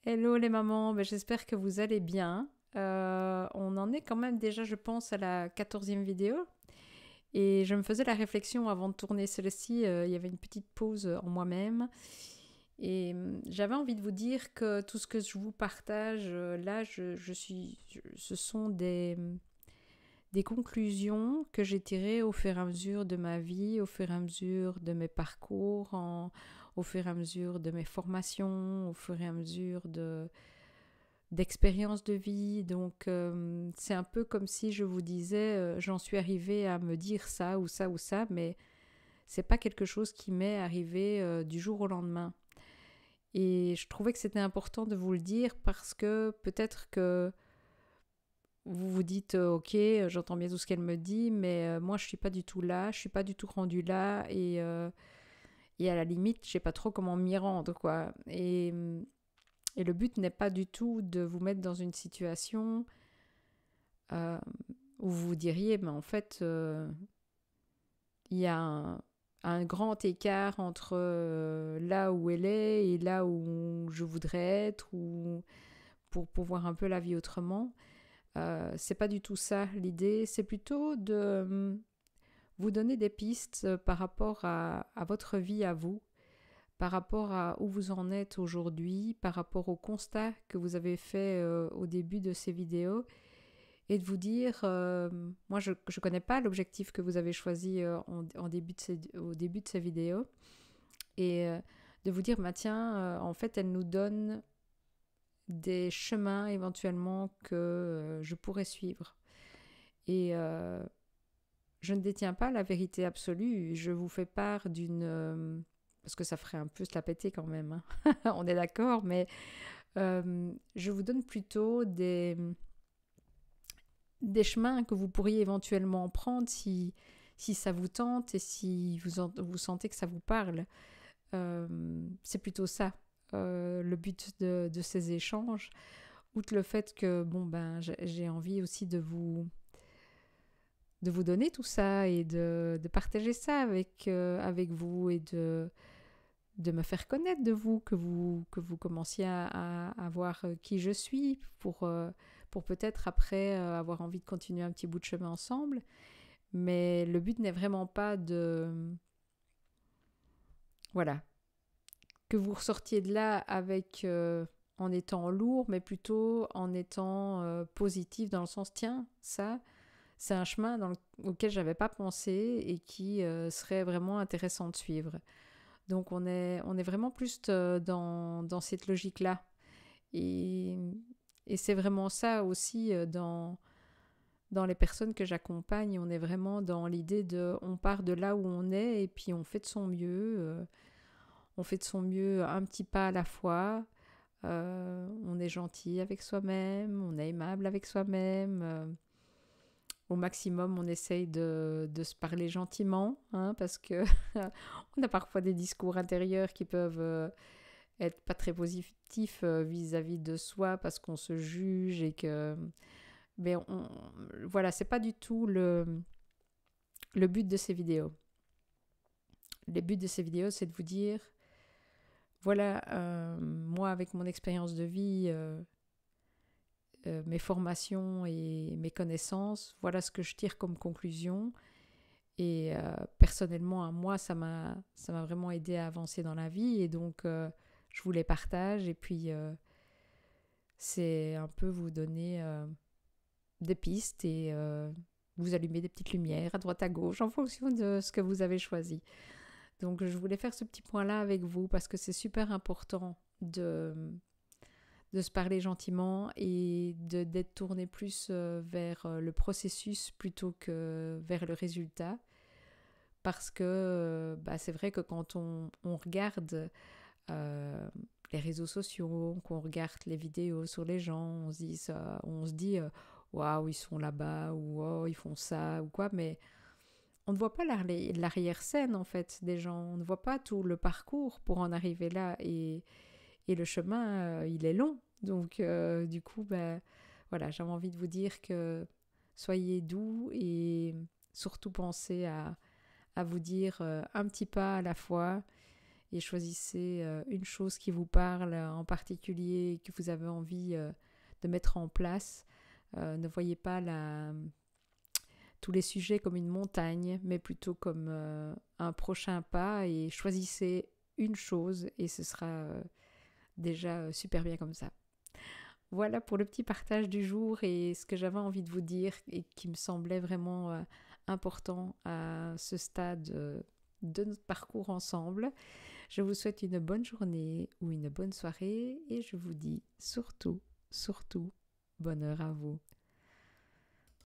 Hello les mamans, ben, j'espère que vous allez bien. On en est quand même déjà, je pense, à la 14e vidéo. Et je me faisais la réflexion avant de tourner celle-ci, il y avait une petite pause en moi-même. Et j'avais envie de vous dire que tout ce que je vous partage là, ce sont des conclusions que j'ai tirées au fur et à mesure de ma vie, au fur et à mesure de mes parcours, au fur et à mesure de mes formations, au fur et à mesure d'expérience de vie. Donc, c'est un peu comme si je vous disais, j'en suis arrivée à me dire ça ou ça ou ça, mais c'est pas quelque chose qui m'est arrivé du jour au lendemain. Et je trouvais que c'était important de vous le dire parce que peut-être que vous vous dites, ok, j'entends bien tout ce qu'elle me dit, mais moi je suis pas du tout là, je suis pas du tout rendue là, et à la limite, je sais pas trop comment m'y rendre, quoi. Et le but n'est pas du tout de vous mettre dans une situation euh, où vous vous diriez, mais en fait, il y a un grand écart entre là où elle est et là où je voudrais être, ou pour voir un peu la vie autrement. C'est pas du tout ça l'idée, c'est plutôt de vous donner des pistes par rapport à votre vie à vous, par rapport à où vous en êtes aujourd'hui, par rapport au constat que vous avez fait au début de ces vidéos, et de vous dire, moi je ne connais pas l'objectif que vous avez choisi au début de ces vidéos, et de vous dire, bah, tiens, en fait elle nous donne des chemins éventuellement que je pourrais suivre. Et je ne détiens pas la vérité absolue, je vous fais part d'une... parce que ça ferait un peu se la péter quand même, hein. On est d'accord, mais je vous donne plutôt des chemins que vous pourriez éventuellement prendre si ça vous tente et si vous sentez que ça vous parle. C'est plutôt ça, le but de ces échanges. Outre le fait que bon ben j'ai envie aussi de vous donner tout ça et de partager ça avec vous, et de me faire connaître de vous, que vous commenciez à voir qui je suis, pour peut-être après avoir envie de continuer un petit bout de chemin ensemble. Mais le but n'est vraiment pas de... Voilà, que vous ressortiez de là avec... en étant lourd, mais plutôt en étant positif, dans le sens, tiens, ça, c'est un chemin auquel j'avais pas pensé et qui serait vraiment intéressant de suivre. Donc on est vraiment plus dans cette logique-là. Et, et c'est vraiment ça aussi dans les personnes que j'accompagne. On est vraiment dans l'idée de, on part de là où on est et puis on fait de son mieux. On fait de son mieux un petit pas à la fois. On est gentil avec soi-même, on est aimable avec soi-même. Au maximum, on essaye de se parler gentiment, hein, parce que on a parfois des discours intérieurs qui peuvent être pas très positifs vis-à-vis de soi, parce qu'on se juge et que... Mais voilà, c'est pas du tout le but de ces vidéos. Le but de ces vidéos, c'est de vous dire, voilà, moi avec mon expérience de vie, mes formations et mes connaissances, voilà ce que je tire comme conclusion. Et personnellement, à moi, ça m'a vraiment aidé à avancer dans la vie. Et donc, je vous les partage. Et puis, c'est un peu vous donner des pistes et vous allumer des petites lumières à droite à gauche en fonction de ce que vous avez choisi. Donc, je voulais faire ce petit point-là avec vous parce que c'est super important de se parler gentiment et d'être tourné plus vers le processus plutôt que vers le résultat. Parce que bah, c'est vrai que quand on regarde euh, les réseaux sociaux, qu'on regarde les vidéos sur les gens, on se dit waouh, ils sont là-bas, ou oh, ils font ça, ou quoi, mais on ne voit pas l'arrière-scène en fait des gens, on ne voit pas tout le parcours pour en arriver là, et le chemin, il est long. Donc, du coup, bah, voilà, j'avais envie de vous dire que soyez doux et surtout pensez à vous dire un petit pas à la fois, et choisissez une chose qui vous parle en particulier, que vous avez envie de mettre en place. Ne voyez pas tous les sujets comme une montagne, mais plutôt comme un prochain pas, et choisissez une chose et ce sera déjà super bien comme ça. Voilà pour le petit partage du jour et ce que j'avais envie de vous dire et qui me semblait vraiment important à ce stade de notre parcours ensemble. Je vous souhaite une bonne journée ou une bonne soirée et je vous dis surtout, bonne heure à vous.